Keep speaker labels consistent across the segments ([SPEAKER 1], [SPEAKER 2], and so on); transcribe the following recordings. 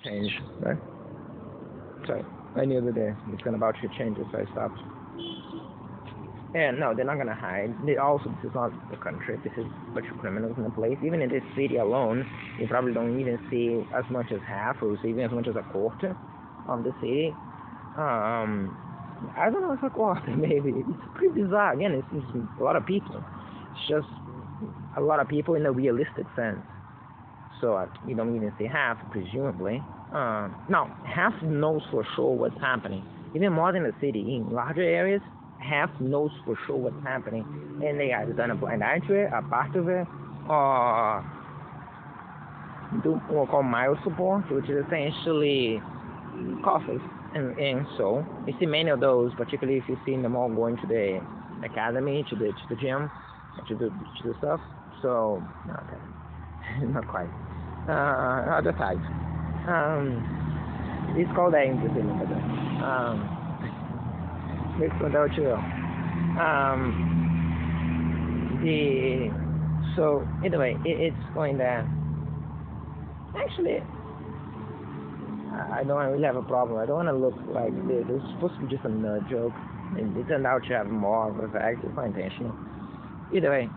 [SPEAKER 1] change, right? So I knew that it's gonna about to change, so I stopped. And no, they're not gonna hide. They also, this is not the country. This is a bunch of criminals in the place. Even in this city alone, you probably don't even see as much as half, or even as much as a quarter of the city. Um, I don't know if a quarter, maybe. It's pretty bizarre. Again, it's a lot of people. It's just a lot of people in a realistic sense. So you don't even see half, presumably. Now, half knows for sure what's happening. Even more than the city, in larger areas, half knows for sure what's happening, and they either done a blind eye to it, a part of it, or do what we call mild support, which is essentially coffers. And so you see many of those, particularly if you see them all going to the academy, to the gym, to the stuff. So okay, not quite. Other side. It's called that in Brazilian, but this one out too. The so anyway, it's going there. Actually, I don't really have a problem. I don't want to look like this. It's supposed to be just a nerd joke, and it turned out to have more of an effect. It's not intentional. Either way,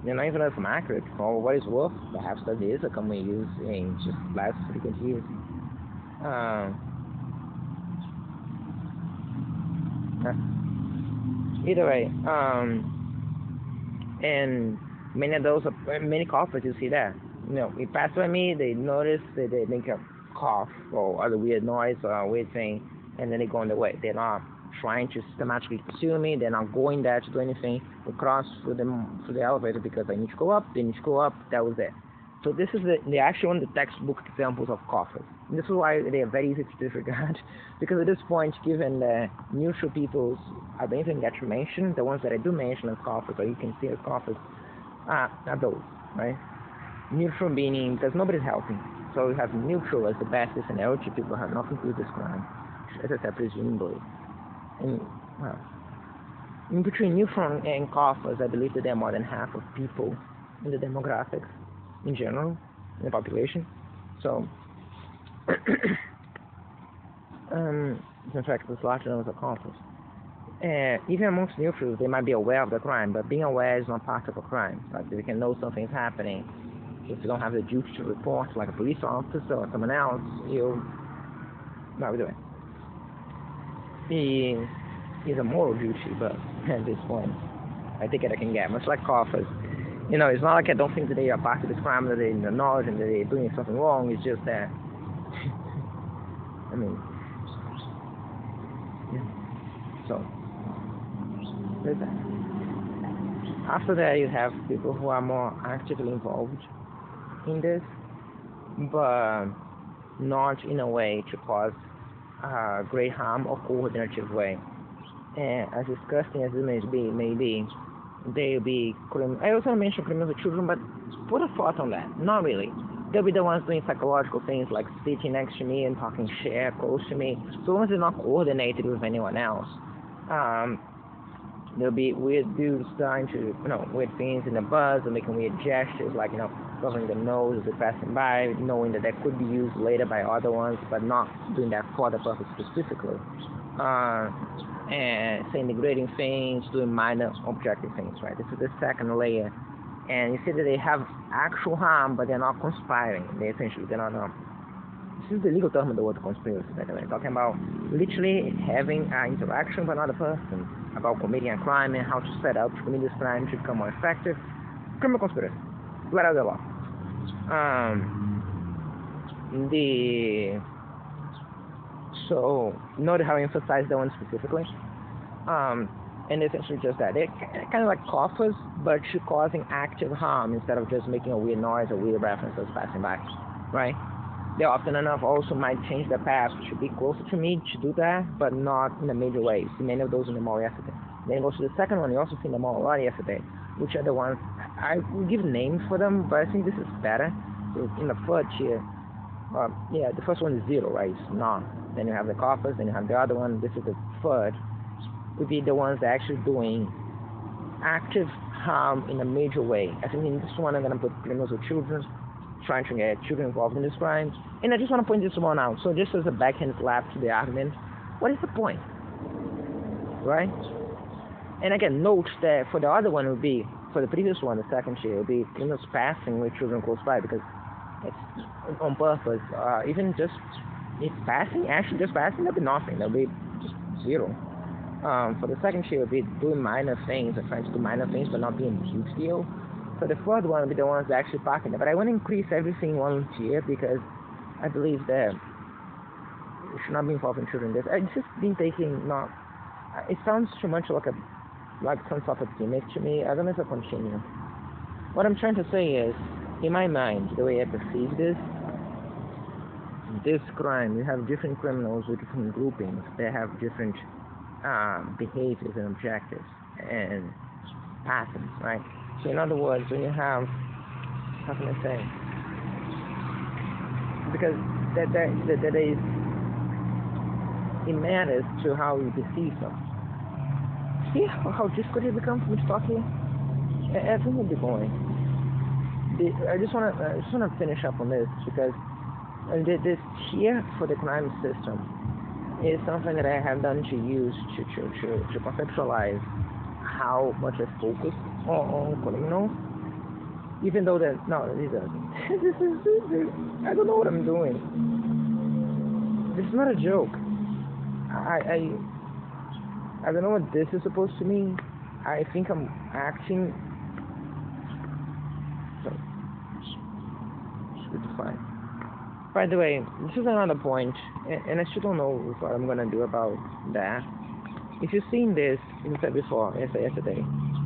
[SPEAKER 1] not even if I'm accurate. For what it's worth, perhaps that is a common use in just less frequent use. Uh, Either way, and many coughers you see there. You pass by me, they notice that they make a cough or other weird noise or weird thing, and then they go on their way. They're not trying to systematically pursue me. They're not going there to do anything. They cross through the elevator because I need to go up. They need to go up. That was it. So this is the actual one, the textbook examples of coughers. And this is why they are very easy to disregard, because at this point, given the neutral peoples, I don't even get to mention the ones that I do mention as coughers, or you can see as coughers, are those, right? Neutral meaning because nobody's helping. So we have neutral as the best scenario. People have nothing to do with this crime, as I said, presumably. And well, in between neutral and coughers, I believe that there are more than half of people in the demographics in general, in the population. So, in fact, there's larger numbers of coughers. Even amongst neutrals, they might be aware of the crime, but being aware is not part of a crime. Like they can know something's happening. If you don't have the duty to report, like a police officer or someone else, you no, we do it. Is a moral duty, but at this point, I think I can get much like coughers. It's not like I don't think that they are part of this crime, that they acknowledge and that they're doing something wrong. It's just that, I mean, yeah. So, there's that. After that, you have people who are more actively involved in this, but not in a way to cause great harm or coordinative way. And as disgusting as it may be, they'll be. I also mentioned criminals with children, but put a thought on that. Not really. They'll be the ones doing psychological things like sitting next to me and talking shit close to me. So long as they're not coordinated with anyone else. There'll be weird dudes trying to, weird things in the bus and making weird gestures, like, covering the nose as they're passing by, knowing that that could be used later by other ones, but not doing that for the purpose specifically. And saying degrading things, doing minor objective things, right? This is the second layer. And you see that they have actual harm, but they're not conspiring. They're not. This is the legal term of the word conspiracy, by the way. Talking about literally having an interaction with another person, about committing a crime and how to set up to commit this crime to become more effective. Criminal conspiracy. Right out of the law. So note how I emphasize that one specifically. And essentially just that. They're kind of like coughers, but causing active harm instead of just making a weird noise or weird references passing by, right? They often enough also might change their path to be closer to me to do that, but not in a major way. You see many of those in the mall yesterday. Then goes to the second one, you also see in the mall a lot yesterday, which are the ones, I will give names for them, but I think this is better. So in the third tier, the first one is zero, right? It's none. Then you have the coughers, then you have the other one. This is the third. Would be the ones that are actually doing active harm in a major way. I think in this one I'm going to put criminals with children, trying to get children involved in these crimes. And I just want to point this one out. So just as a backhand slap to the argument, what is the point, right? And again, note that for the other one, it would be, for the previous one, the second chair, it would be criminals passing with children close by, because it's on purpose. Even just if passing, actually just passing, there'll be nothing. There'll be just zero. For the second chair, it would be doing minor things, or trying to do minor things, but not being a huge deal. So the third one would be the ones that actually parking there. But I want to increase everything one tier because I believe that we should not be involved in children. It's just been taking not. It sounds too much like some sort of gimmick to me. I don't know if I continue. What I'm trying to say is, in my mind, the way I perceive this crime, you have different criminals with different groupings. They have different behaviors and objectives and patterns, right? So in other words, when you have, how can I say? Because that is, it matters to how you perceive them. See how difficult it becomes for me to talk here? I think we'll be going. I just want to finish up on this because this tier for the crime system is something that I have done to use to conceptualize how much I focus on criminals, even though that these are I don't know what I'm doing. This is not a joke. I don't know what this is supposed to mean. I think I'm acting. It's fine. By the way, this is another point, and I still don't know what I'm gonna do about that. If you've seen this, as I said before, yesterday,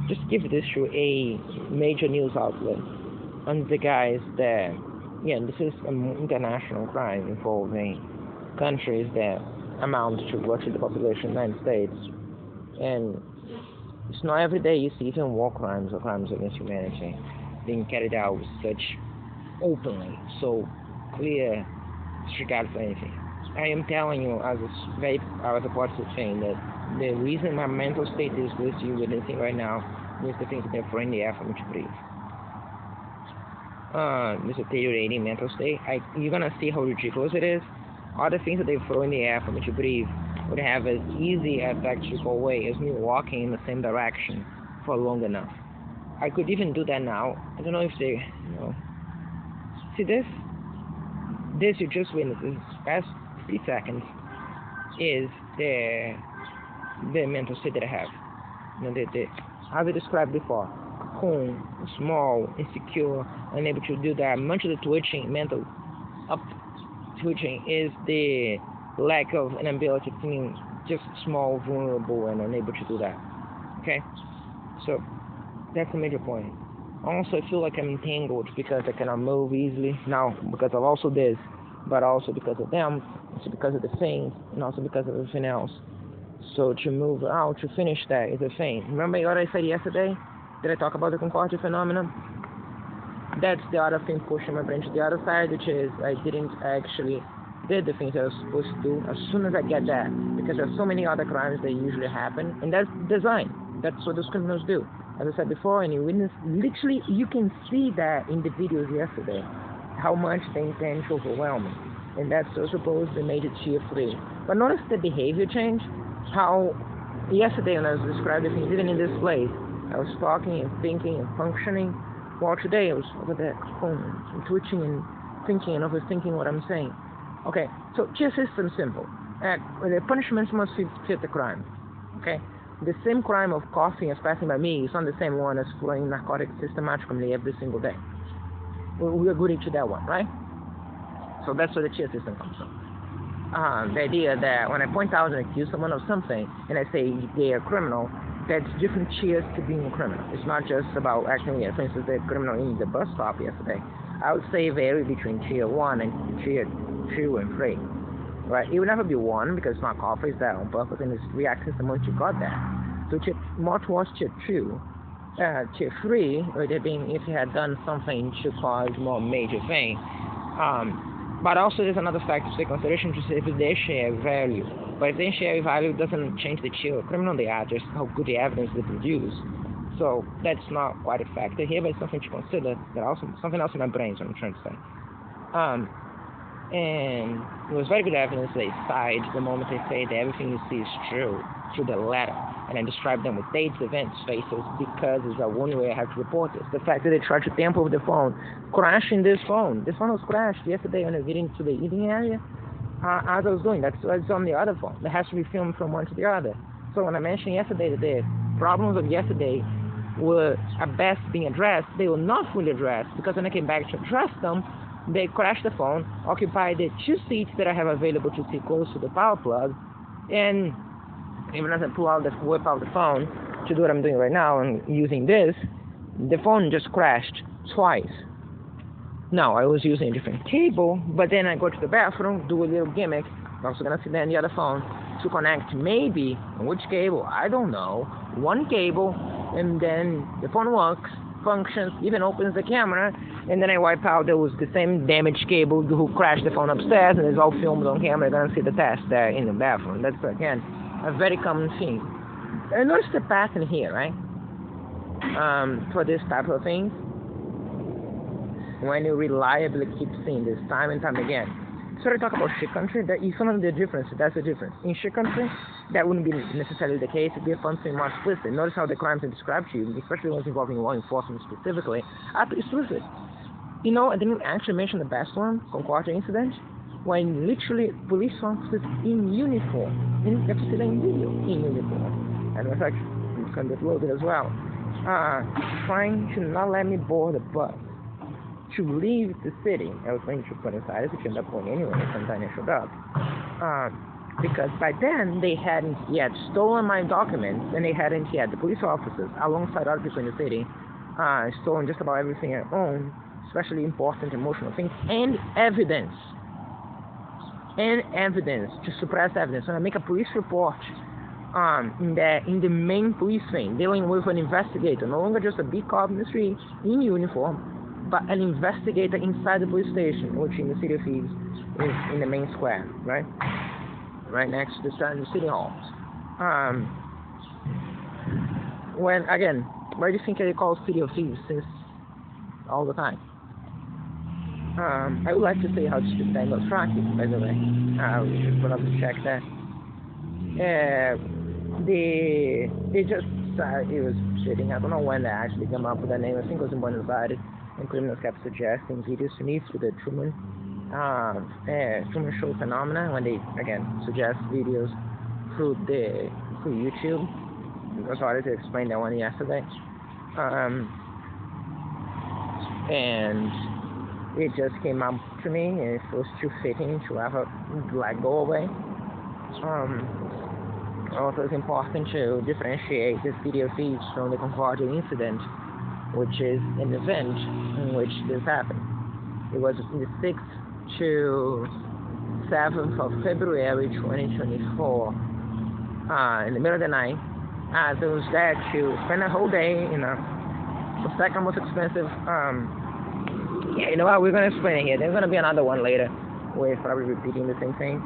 [SPEAKER 1] just give this to a major news outlet on the guys that, this is an international crime involving countries that amount to virtually the population of the United States. And it's not every day you see even war crimes or crimes against humanity being carried out such openly, so clear, disregard for anything. I am telling you, as a positive thing, that the reason my mental state is this you witnessing right now is the things that they're throwing in the air for me to breathe. This deteriorating mental state. You're gonna see how ridiculous it is. All the things that they throw in the air for me to breathe would have as easy a tactical way as me walking in the same direction for long enough. I could even do that now. I don't know if they, see this? This you just witnessed in the past 3 seconds is the mental state that I have. As I described before, cocoon, small, insecure, unable to do that. Much of the mental twitching is the lack of an ability to being just small, vulnerable, and unable to do that. Okay? So, that's a major point. Also, I feel like I'm entangled because I cannot move easily. Now, because of also this, but also because of them, also because of the things, and also because of everything else. So to move out, to finish that is a thing. Remember what I said yesterday? Did I talk about the Concordia phenomenon? That's the other thing pushing my brain to the other side, which is I didn't actually did the things I was supposed to do as soon as I get that. Because there's so many other crimes that usually happen, and that's design. That's what those criminals do. As I said before, and you witness, literally, you can see that in the videos yesterday, how much they intend to overwhelm me. And that's so supposed they made it tier 3. But notice the behavior change, how yesterday when I was describing things, even in this place, I was talking and thinking and functioning, while today I was over there, and twitching and thinking and overthinking what I'm saying. Okay, so tier system is simple. The punishments must fit the crime. Okay? The same crime of coughing as passing by me is not the same one as flowing narcotics systematically every single day. We agree to that one, right? So that's where the tier system comes from. The idea that when I point out and accuse someone of something, and I say they are criminal, that's different tiers to being a criminal. It's not just about acting, for instance, the criminal in the bus stop yesterday. I would say vary between tier 1 and tier 2 and 3. Right? It will never be 1 because it's not coffee, it's that on purpose, and it's reacting to the moment you got that. So more towards tier 2. Tier 3 would have been if you had done something to cause more major thing. But also there's another factor to take consideration, to see if they share value. But if they share value, it doesn't change the tier of criminal they are, just how good the evidence they produce. So that's not quite a factor here, but it's something to consider. That also something else in my brain is what I'm trying to say. And it was very good evidence they cite the moment they say that everything you see is true to the letter. And I describe them with dates, events, faces, because it's the only way I have to report this. The fact that they tried to tamper with the phone, crashing this phone. This phone was crashed yesterday when I was getting to the eating area. As I was doing, that's on the other phone. That has to be filmed from one to the other. So when I mentioned yesterday that the problems of yesterday were at best being addressed, they were not fully addressed, because when I came back to address them, they crashed the phone, occupied the 2 seats that I have available to sit close to the power plug, and even as I whip out the phone to do what I'm doing right now and using this, the phone just crashed twice. Now, I was using a different cable, but then I go to the bathroom, do a little gimmick. I'm also going to sit there on the other phone to connect maybe, on which cable, I don't know, one cable, and then the phone works, functions, even opens the camera, and then I wipe out the same damaged cable who crashed the phone upstairs, and it's all filmed on camera. You're going to see the test there in the bathroom. That's, again, a very common thing. And notice the pattern here, right? For this type of things. When you reliably keep seeing this time and time again. So I talk about shit country, that is some of the difference, that's the difference. In shit country, that wouldn't be necessarily the case. It'd be something more explicit. Notice how the crimes are described to you, especially ones involving law enforcement specifically, are pretty explicit. You know, I didn't actually mention the best one, Concordia incident, when literally police officers in uniform, you have to see that in video, in uniform, and in fact, it's going to be uploaded as well, trying to not let me board the bus to leave the city. I was going to Buenos Aires, which ended up going anyway, sometime I showed up, because by then they hadn't yet stolen my documents, and they hadn't yet, the police officers, alongside other people in the city, stolen just about everything I own, especially important emotional things, and evidence to suppress evidence. When I make a police report in the main police thing, dealing with an investigator, no longer just a big cop in the street in uniform, but an investigator inside the police station, which in the City of Thieves is in the main square, right next to the city hall. When again, why do you think they call City of Thieves since all the time? I would like to say how to tangle traffic, by the way. We should put up a check there. They just it was sitting. I don't know when they actually came up with that name. I think it was in Buenos Aires. And criminals kept suggesting videos to me through the Truman Show phenomena, when they again suggest videos through YouTube. I started to explain that one yesterday, and it just came up to me, and it was too fitting to have a go away. Also, it's important to differentiate this video feeds from the Concordia incident, which is an event in which this happened. It was the 6th to 7th of February 2024, in the middle of the night, as I was there to spend a whole day in the second most expensive, yeah, you know what, we're going to explain it here. There's going to be another one later, with probably repeating the same thing,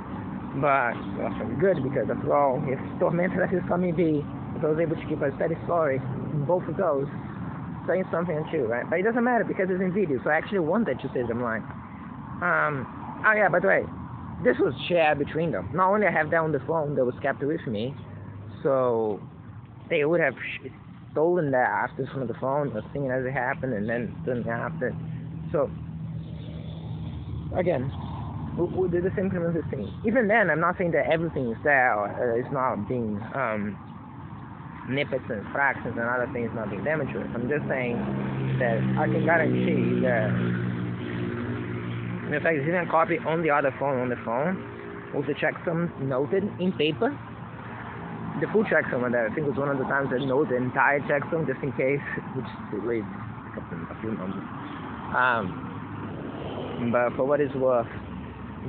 [SPEAKER 1] but that's going to be good, because after all, if tormented as it's coming be, if I was able to keep a steady story in both of those, saying something true, right? But it doesn't matter because it's in video, so I actually wanted to say them line. Oh yeah, by the way, this was shared between them. Not only I have that on the phone that was kept with me, so they would have stolen that after from the phone, was seeing as it happened, and then didn't after. So again, we did the same criminal thing. Even then, I'm not saying that everything is there or is not being snippets and fractions and other things not being damaged with. I'm just saying that I can guarantee that, in fact, there's even a copy on the other phone, with the checksum noted in paper. The full checksum there, I think was one of the times that noted the entire checksum just in case, which reads a few numbers. But for what it's worth,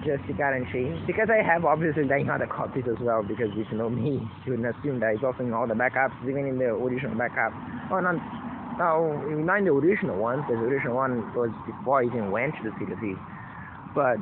[SPEAKER 1] just to guarantee, because I have obviously nine other copies as well, because if you know me, you wouldn't assume that it's also in all the backups, even in the original backup. Oh, not in the original one, because the original one was before I even went to the City of Thieves. But